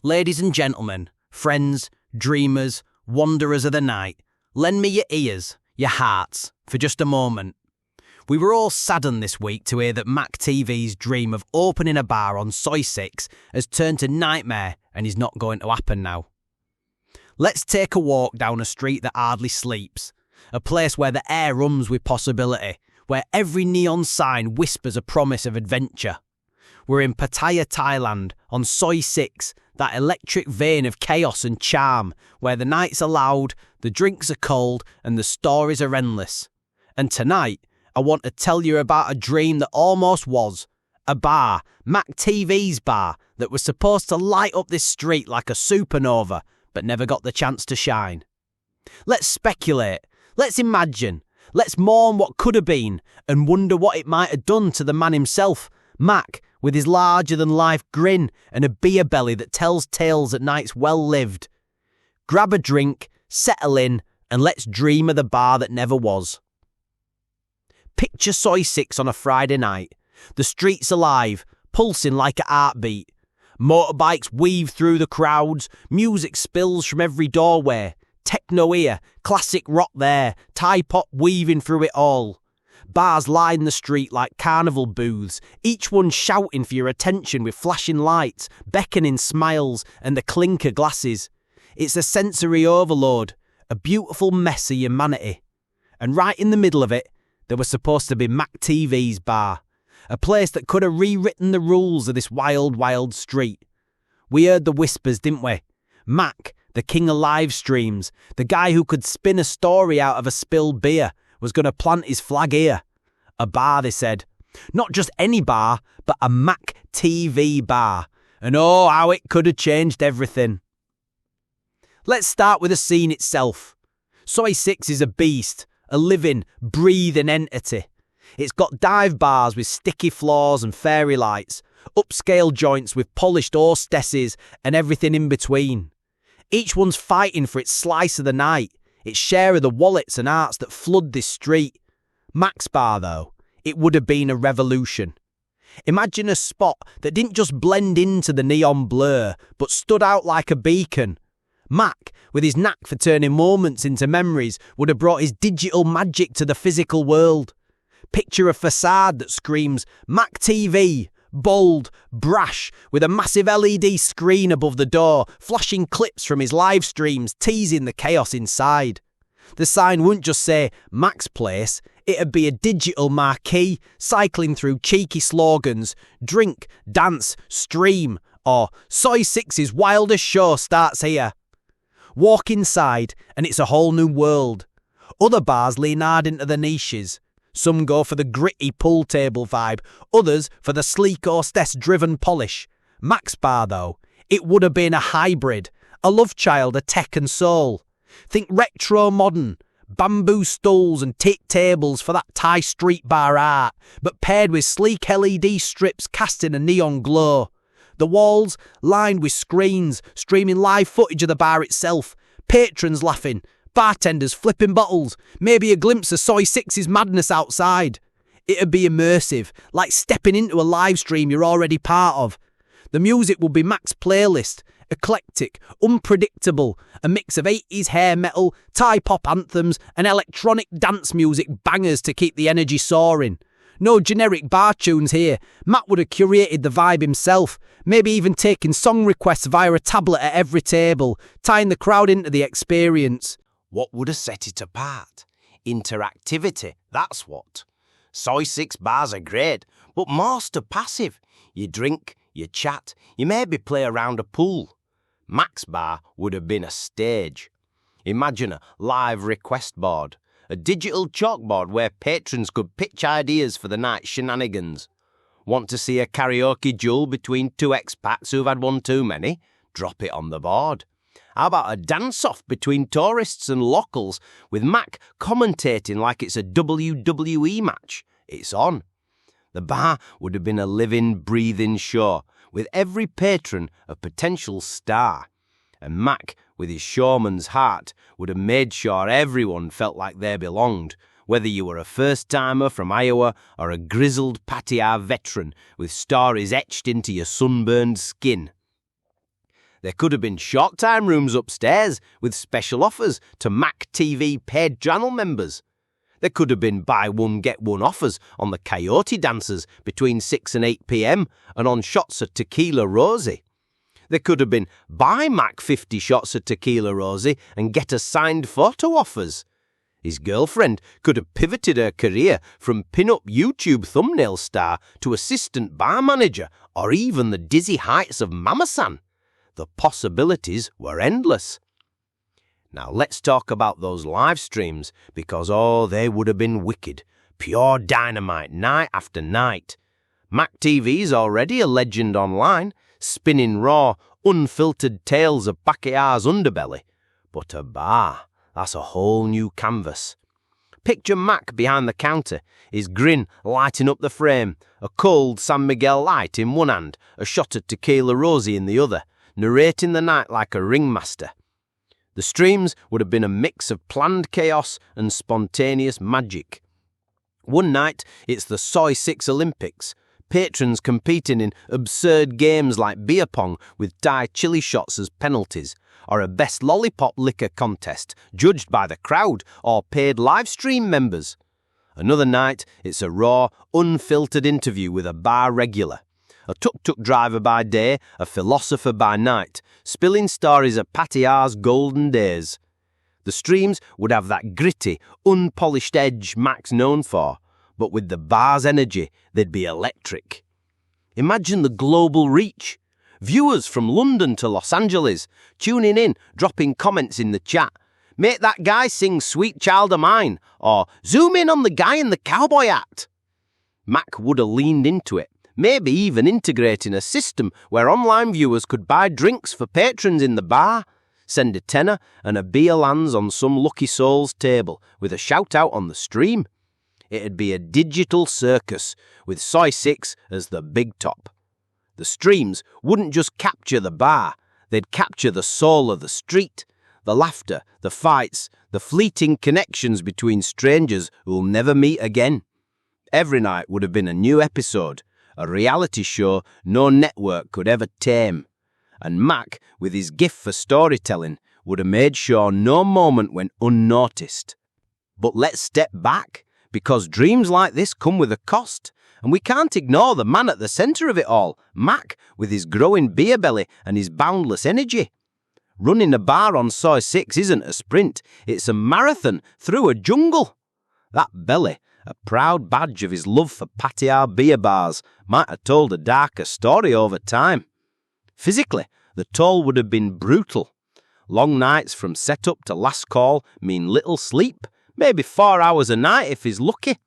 Ladies and gentlemen, friends, dreamers, wanderers of the night, lend me your ears, your hearts, for just a moment. We were all saddened this week to hear that Mac TV's dream of opening a bar on Soy 6 has turned to nightmare and is not going to happen now. Let's take a walk down a street that hardly sleeps, a place where the air rums with possibility, where every neon sign whispers a promise of adventure. We're in Pattaya, Thailand, on Soy 6, that electric vein of chaos and charm, where the nights are loud, the drinks are cold, and the stories are endless. And tonight, I want to tell you about a dream that almost was. A bar, Mac TV's bar, that was supposed to light up this street like a supernova, but never got the chance to shine. Let's speculate, let's imagine, let's mourn what could have been, and wonder what it might have done to the man himself, Mac, with his larger-than-life grin and a beer belly that tells tales at nights well-lived. Grab a drink, settle in, and let's dream of the bar that never was. Picture Soy 6 on a Friday night. The streets alive, pulsing like a heartbeat. Motorbikes weave through the crowds, music spills from every doorway. Techno here, classic rock there, Thai pop weaving through it all. Bars line the street like carnival booths, each one shouting for your attention with flashing lights, beckoning smiles, and the clink of glasses. It's a sensory overload, a beautiful mess of humanity. And right in the middle of it, there was supposed to be Mac TV's bar, a place that could have rewritten the rules of this wild, wild street. We heard the whispers, didn't we? Mac, the king of live streams, the guy who could spin a story out of a spilled beer, was going to plant his flag here. A bar, they said. Not just any bar, but a Mac TV bar. And oh, how it could have changed everything. Let's start with the scene itself. Soy 6 is a beast, a living, breathing entity. It's got dive bars with sticky floors and fairy lights, upscale joints with polished hostesses and everything in between. Each one's fighting for its slice of the night, its share of the wallets and arts that flood this street. Mac's bar, though, it would have been a revolution. Imagine a spot that didn't just blend into the neon blur, but stood out like a beacon. Mac, with his knack for turning moments into memories, would have brought his digital magic to the physical world. Picture a facade that screams Mac TV, bold, brash, with a massive LED screen above the door, flashing clips from his live streams, teasing the chaos inside. The sign wouldn't just say Mac's Place, it'd be a digital marquee, cycling through cheeky slogans, drink, dance, stream, or Soy 6's wildest show starts here. Walk inside, and it's a whole new world. Other bars lean hard into the niches. Some go for the gritty pool table vibe, others for the sleek hostess-driven polish. Mac's bar, though, it would have been a hybrid, a love child of tech and soul. Think retro-modern, bamboo stools and teak tables for that Thai street bar art, but paired with sleek LED strips casting a neon glow. The walls lined with screens, streaming live footage of the bar itself, patrons laughing, bartenders flipping bottles, maybe a glimpse of Soy 6's madness outside. It'd be immersive, like stepping into a live stream you're already part of. The music would be Mac's playlist, eclectic, unpredictable, a mix of 80s hair metal, Thai pop anthems, and electronic dance music bangers to keep the energy soaring. No generic bar tunes here. Mac would have curated the vibe himself, maybe even taking song requests via a tablet at every table, tying the crowd into the experience. What would have set it apart? Interactivity, that's what. Soy 6 bars are great, but most are passive. You drink, you chat, you maybe play around a pool. Mac's bar would have been a stage. Imagine a live request board, a digital chalkboard where patrons could pitch ideas for the night's shenanigans. Want to see a karaoke duel between two expats who've had one too many? Drop it on the board. How about a dance-off between tourists and locals, with Mac commentating like it's a WWE match? It's on. The bar would have been a living, breathing show, with every patron a potential star. And Mac, with his showman's heart, would have made sure everyone felt like they belonged, whether you were a first-timer from Iowa or a grizzled Pattaya veteran with stories etched into your sunburned skin. There could have been short-time rooms upstairs with special offers to Mac TV paid channel members. There could have been buy one, get one offers on the coyote dancers between 6 and 8 p.m. and on shots of Tequila Rosie. There could have been buy Mac 50 shots of Tequila Rosie and get a signed photo offers. His girlfriend could have pivoted her career from pin-up YouTube thumbnail star to assistant bar manager or even the dizzy heights of Mama-san. The possibilities were endless. Now let's talk about those live streams because, they would have been wicked. Pure dynamite night after night. Mac TV's already a legend online, spinning raw, unfiltered tales of Pacquiao's underbelly. But a bar, that's a whole new canvas. Picture Mac behind the counter, his grin lighting up the frame, a cold San Miguel light in one hand, a shot of Tequila Rosie in the other, narrating the night like a ringmaster. The streams would have been a mix of planned chaos and spontaneous magic. One night, it's the Soy 6 Olympics, patrons competing in absurd games like beer pong with Thai chili shots as penalties, or a best lollipop liquor contest judged by the crowd or paid live stream members. Another night, it's a raw, unfiltered interview with a bar regular. A tuk-tuk driver by day, a philosopher by night, spilling stories of Pattaya's golden days. The streams would have that gritty, unpolished edge Mac's known for, but with the bar's energy, they'd be electric. Imagine the global reach. Viewers from London to Los Angeles, tuning in, dropping comments in the chat. Make that guy sing Sweet Child of Mine, or zoom in on the guy in the cowboy hat. Mac would have leaned into it, maybe even integrating a system where online viewers could buy drinks for patrons in the bar, send a tenner and a beer lands on some lucky soul's table with a shout-out on the stream. It'd be a digital circus with Soy 6 as the big top. The streams wouldn't just capture the bar, they'd capture the soul of the street, the laughter, the fights, the fleeting connections between strangers who'll never meet again. Every night would have been a new episode, a reality show no network could ever tame. And Mac, with his gift for storytelling, would have made sure no moment went unnoticed. But let's step back, because dreams like this come with a cost, and we can't ignore the man at the centre of it all, Mac, with his growing beer belly and his boundless energy. Running a bar on Soy 6 isn't a sprint, it's a marathon through a jungle. That belly, a proud badge of his love for Pattaya beer bars, might have told a darker story over time. Physically, the toll would have been brutal. Long nights from set-up to last call mean little sleep, maybe 4 hours a night if he's lucky.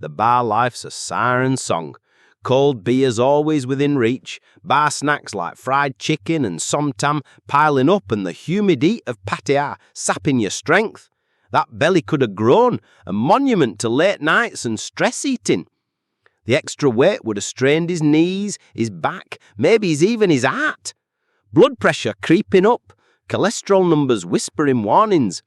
The bar life's a siren song. Cold beers always within reach, bar snacks like fried chicken and somtam piling up and the humid heat of Pattaya sapping your strength. That belly could have grown, a monument to late nights and stress eating. The extra weight would have strained his knees, his back, maybe even his heart. Blood pressure creeping up, cholesterol numbers whispering warnings.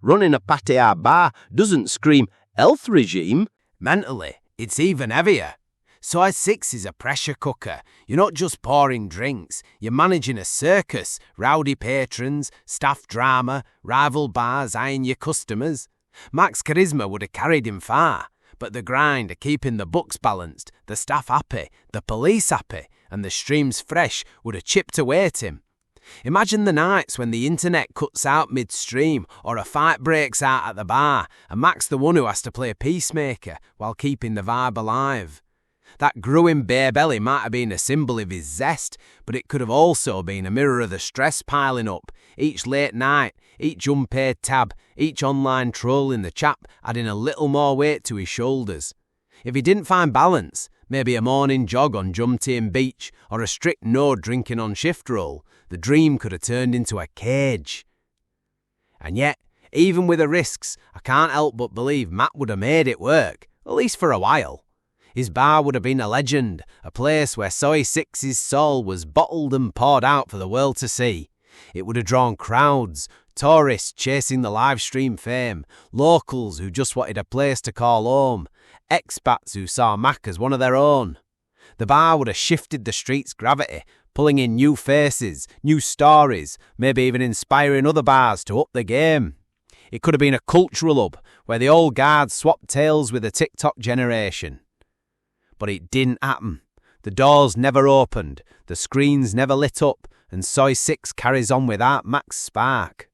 Running a Pattaya bar doesn't scream health regime. Mentally, it's even heavier. Soy 6 is a pressure cooker. You're not just pouring drinks, you're managing a circus, rowdy patrons, staff drama, rival bars eyeing your customers. Mac's charisma would have carried him far, but the grind of keeping the books balanced, the staff happy, the police happy, and the streams fresh would have chipped away at him. Imagine the nights when the internet cuts out midstream or a fight breaks out at the bar and Mac's the one who has to play peacemaker while keeping the vibe alive. That growing beer belly might have been a symbol of his zest, but it could have also been a mirror of the stress piling up, each late night, each unpaid tab, each online troll in the chat adding a little more weight to his shoulders. If he didn't find balance, maybe a morning jog on Jumtien Beach or a strict no drinking on shift roll, the dream could have turned into a cage. And yet, even with the risks, I can't help but believe Matt would have made it work, at least for a while. His bar would have been a legend, a place where Soy 6's soul was bottled and poured out for the world to see. It would have drawn crowds, tourists chasing the live stream fame, locals who just wanted a place to call home, expats who saw Mac as one of their own. The bar would have shifted the street's gravity, pulling in new faces, new stories, maybe even inspiring other bars to up the game. It could have been a cultural hub where the old guard swapped tales with the TikTok generation. But it didn't happen. The doors never opened, the screens never lit up, and Soy 6 carries on without Mac's spark.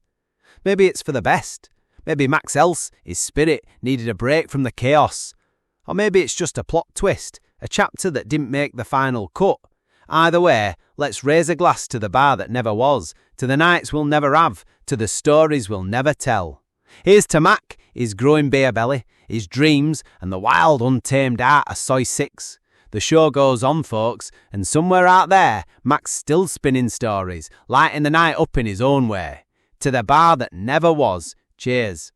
Maybe it's for the best. Maybe Max else, his spirit, needed a break from the chaos. Or maybe it's just a plot twist, a chapter that didn't make the final cut. Either way, let's raise a glass to the bar that never was, to the nights we'll never have, to the stories we'll never tell. Here's to Mac, his growing beer belly, his dreams, and the wild, untamed art of Soy 6. The show goes on, folks, and somewhere out there, Mac's still spinning stories, lighting the night up in his own way. To the bar that never was, cheers.